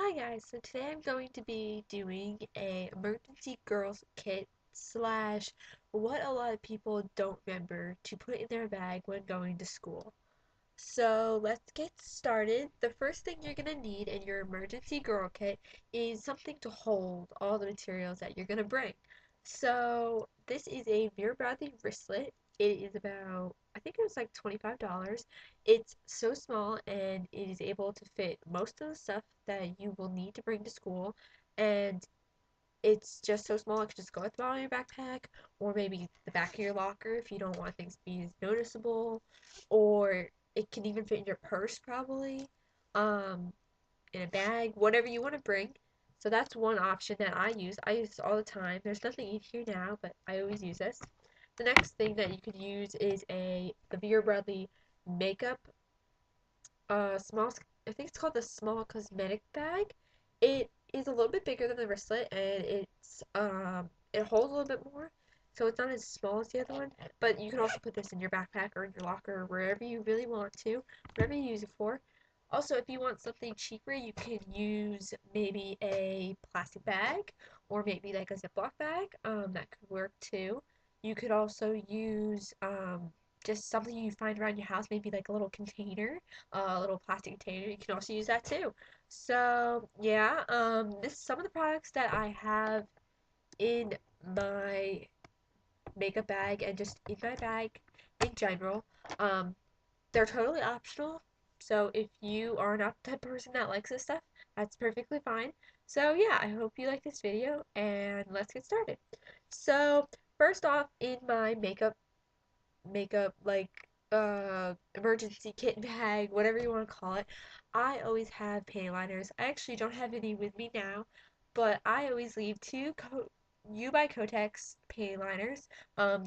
Hi guys, so today I'm going to be doing a emergency girls kit slash what a lot of people don't remember to put in their bag when going to school. So let's get started. The first thing you're going to need in your emergency girl kit is something to hold all the materials that you're going to bring. So this is a Vera Bradley wristlet. It is about, I think it was like $25. It's so small and it is able to fit most of the stuff that you will need to bring to school. And it's just so small, it could just go at the bottom of your backpack, or maybe the back of your locker if you don't want things to be as noticeable, or it can even fit in your purse probably, um, in a bag, whatever you want to bring. So that's one option that I use. I use this all the time. There's nothing in here now, but I always use this. The next thing that you could use is the Vera Bradley makeup small, I think it's called the small cosmetic bag. It is a little bit bigger than the wristlet and it holds a little bit more. So it's not as small as the other one, but you can also put this in your backpack or in your locker or wherever you really want to, whatever you use it for. Also, if you want something cheaper, you can use maybe a plastic bag or maybe like a Ziploc bag. That could work too. You could also use just something you find around your house, maybe like a little container, a little plastic container. You can also use that too. So yeah, this is some of the products that I have in my makeup bag and just in my bag in general. Um, they're totally optional. So if you are not the type of person that likes this stuff, that's perfectly fine. So yeah, I hope you like this video and let's get started. So first off, in my makeup like emergency kit bag, whatever you want to call it, I always have panty liners. I actually don't have any with me now, but I always leave two U by Kotex panty liners.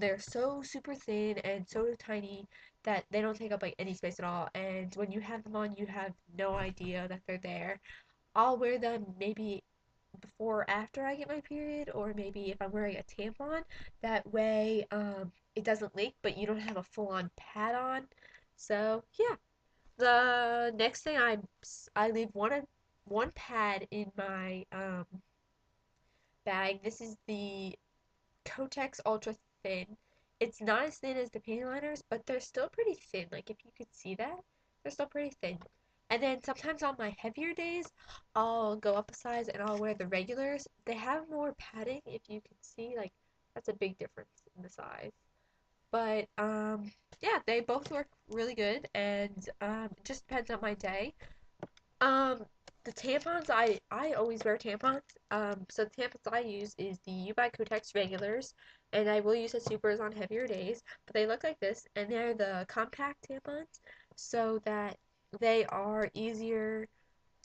They're so super thin and so tiny that they don't take up like any space at all. And when you have them on, you have no idea that they're there. I'll wear them maybe before or after I get my period, or maybe if I'm wearing a tampon. That way, it doesn't leak, but you don't have a full-on pad on. So yeah, the next thing I leave one pad in my bag. This is the Kotex Ultra Thin. It's not as thin as the panty liners, but they're still pretty thin. Like if you could see that, they're still pretty thin. And then sometimes on my heavier days, I'll go up a size and I'll wear the regulars. They have more padding, if you can see, like that's a big difference in the size. But yeah, they both work really good and it just depends on my day. Um, the tampons, I always wear tampons. So the tampons I use is the U by Kotex regulars, and I will use the supers on heavier days. But they look like this, and they're the compact tampons, so that they are easier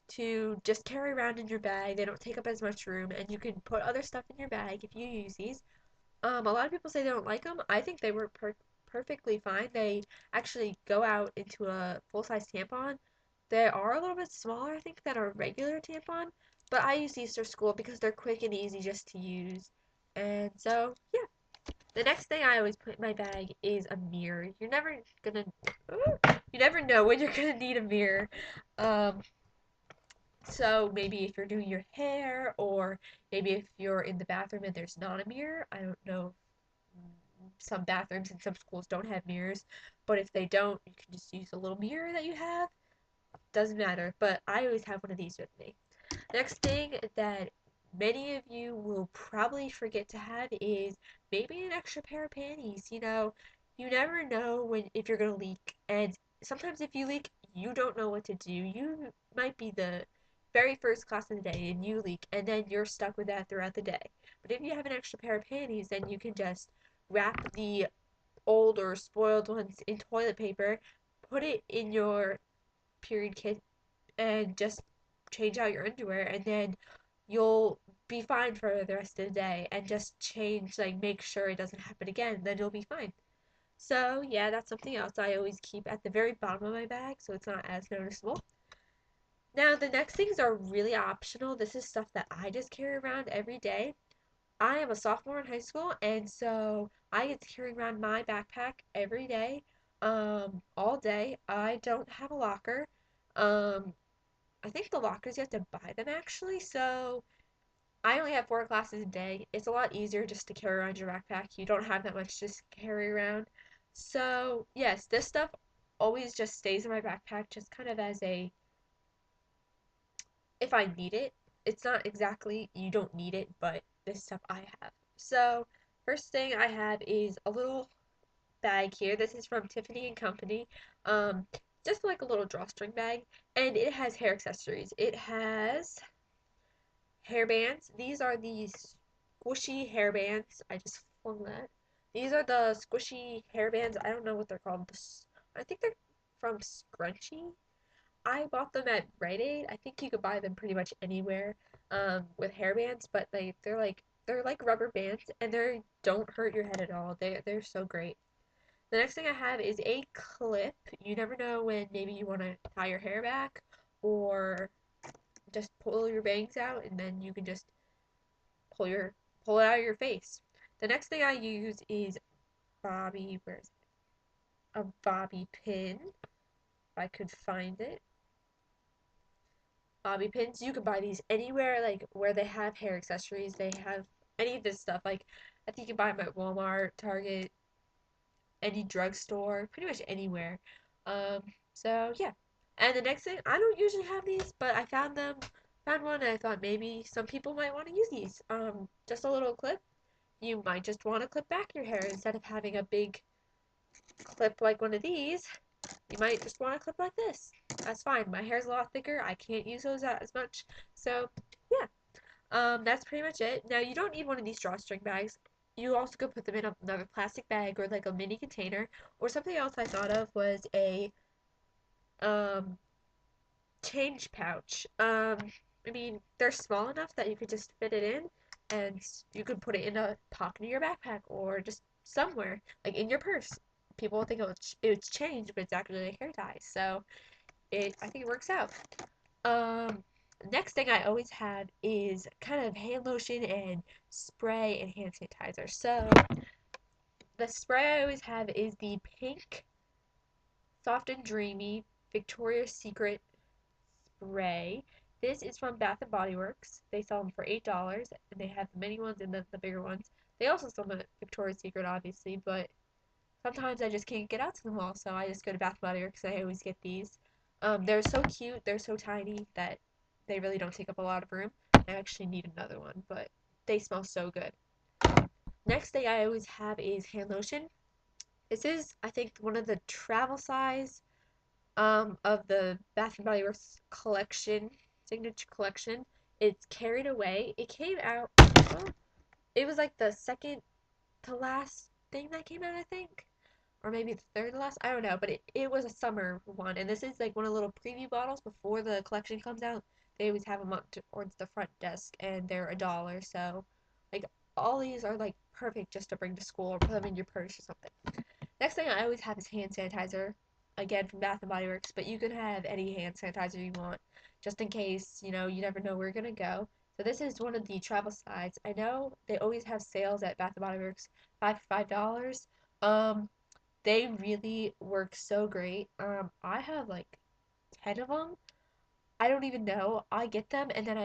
to just carry around in your bag. They don't take up as much room, and you can put other stuff in your bag if you use these. A lot of people say they don't like them. I think they work perfectly fine. They actually go out into a full-size tampon. They are a little bit smaller, I think, than a regular tampon, but I use these for school because they're quick and easy just to use. And so, yeah. The next thing I always put in my bag is a mirror. Gonna, you never know when you're gonna need a mirror. Um, so maybe if you're doing your hair, or maybe if you're in the bathroom and there's not a mirror. I don't know, some bathrooms in some schools don't have mirrors, but if they don't, you can just use a little mirror that you have. Doesn't matter, but I always have one of these with me. Next thing that many of you will probably forget to have is maybe an extra pair of panties. You never know when if you're gonna leak, and sometimes if you leak, you don't know what to do. You might be the very first class of the day and you leak, and then you're stuck with that throughout the day. But if you have an extra pair of panties, then you can just wrap the old or spoiled ones in toilet paper, put it in your period kit, and just change out your underwear, and then you'll be fine for the rest of the day. And just change, like, make sure it doesn't happen again, then you'll be fine. So, yeah, that's something else I always keep at the very bottom of my bag so it's not as noticeable. Now, the next things are really optional. This is stuff that I just carry around every day. I am a sophomore in high school, and so I get to carry around my backpack every day, all day. I don't have a locker. Um, I think the lockers you have to buy them actually. So I only have 4 classes a day. It's a lot easier just to carry around your backpack. You don't have that much to carry around. So yes, this stuff always just stays in my backpack, just kind of as a if I need it. It's not exactly you don't need it, but this stuff I have. So first thing I have is a little bag here. This is from Tiffany and Company. Um, just like a little drawstring bag, and it has hair accessories. It has hairbands. These are the squishy hairbands. I just flung that. These are the squishy hairbands. I don't know what they're called. I think they're from Scrunchy. I bought them at Rite Aid. I think you could buy them pretty much anywhere with hairbands, but they're like rubber bands and they don't hurt your head at all. They're so great. The next thing I have is a clip. You never know when maybe you want to tie your hair back or just pull your bangs out and then you can just pull your pull it out of your face. The next thing I use is where's a bobby pin. If I could find it. Bobby pins. You can buy these anywhere, like where they have hair accessories. They have any of this stuff. Like I think you can buy them at Walmart, Target, any drugstore, pretty much anywhere. Um, so yeah. And the next thing, I don't usually have these, but I found one, and I thought maybe some people might want to use these. Just a little clip. You might just want to clip back your hair instead of having a big clip like one of these. You might just want to clip like this. That's fine. My hair's a lot thicker. I can't use those as much. So yeah. That's pretty much it. Now you don't need one of these drawstring bags. You also could put them in another plastic bag or like a mini container. Or something else I thought of was a um change pouch. I mean they're small enough that you could just fit it in, and you could put it in a pocket of your backpack or just somewhere like in your purse. People will think it's change, but it's actually a hair tie. So I think it works out. Um, Next thing I always have is kind of hand lotion and spray and hand sanitizer. So the spray I always have is the pink Soft and Dreamy Victoria's Secret spray. This is from Bath and Body Works. They sell them for $8, and they have the mini ones and the bigger ones. They also sell them at Victoria's Secret, obviously, but sometimes I just can't get out to the mall, so I just go to Bath and Body Works and I always get these. They're so cute, they're so tiny that they really don't take up a lot of room. I actually need another one, but they smell so good. Next thing I always have is hand lotion. This is, I think, one of the travel size of the Bath and Body Works collection, signature collection. It's Carried Away. It came out, well, it was like the second to last thing that came out, I think. Or maybe the third to last. I don't know, but it was a summer one, and this is like one of the little preview bottles before the collection comes out. They always have them up towards the front desk, and they're $1. So, like all these are like perfect just to bring to school or put them in your purse or something. Next thing I always have is hand sanitizer, again from Bath and Body Works, but you can have any hand sanitizer you want, just in case you never know where you're gonna go. So this is one of the travel sides. I know they always have sales at Bath and Body Works, $5 for $5. They really work so great. I have like 10 of them. I don't even know. I get them and then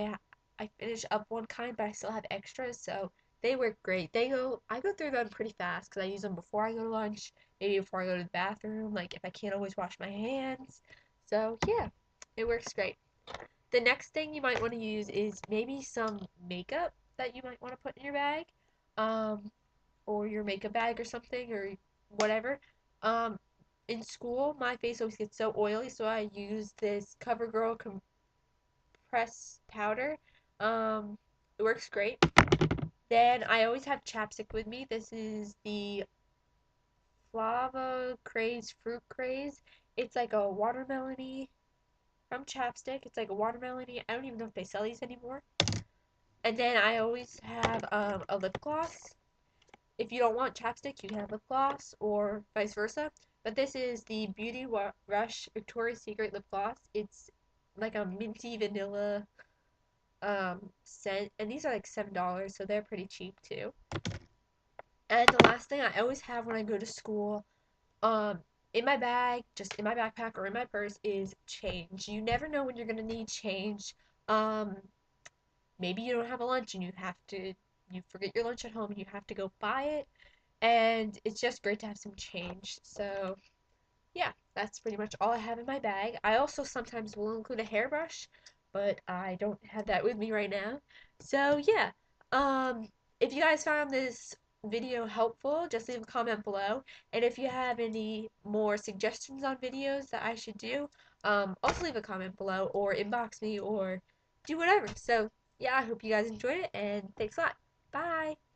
I finish up one kind, but I still have extras, so they work great. I go through them pretty fast because I use them before I go to lunch, maybe before I go to the bathroom, like if I can't always wash my hands. So yeah, it works great. The next thing you might want to use is maybe some makeup that you might want to put in your bag. Um, or your makeup bag or something or whatever. Um, in school, my face always gets so oily, so I use this CoverGirl compressed powder. Um, it works great. Then I always have chapstick with me. This is the Flava Craze Fruit Craze. It's like a watermelony from chapstick. It's like a watermelony. I don't even know if they sell these anymore. And then I always have a lip gloss. If you don't want chapstick, you can have lip gloss or vice versa. But this is the Beauty Rush Victoria's Secret lip gloss. It's like a minty vanilla scent, and these are like $7, so they're pretty cheap too. And the last thing I always have when I go to school, um, in my bag, just in my backpack or in my purse, is change. You never know when you're gonna need change. Um, Maybe you don't have a lunch and you forget your lunch at home and you have to go buy it. And it's just great to have some change. So, yeah, that's pretty much all I have in my bag. I also sometimes will include a hairbrush, but I don't have that with me right now. So, yeah, um, if you guys found this video helpful, just leave a comment below. And if you have any more suggestions on videos that I should do, also leave a comment below or inbox me or do whatever. So, yeah, I hope you guys enjoyed it and thanks a lot. Bye!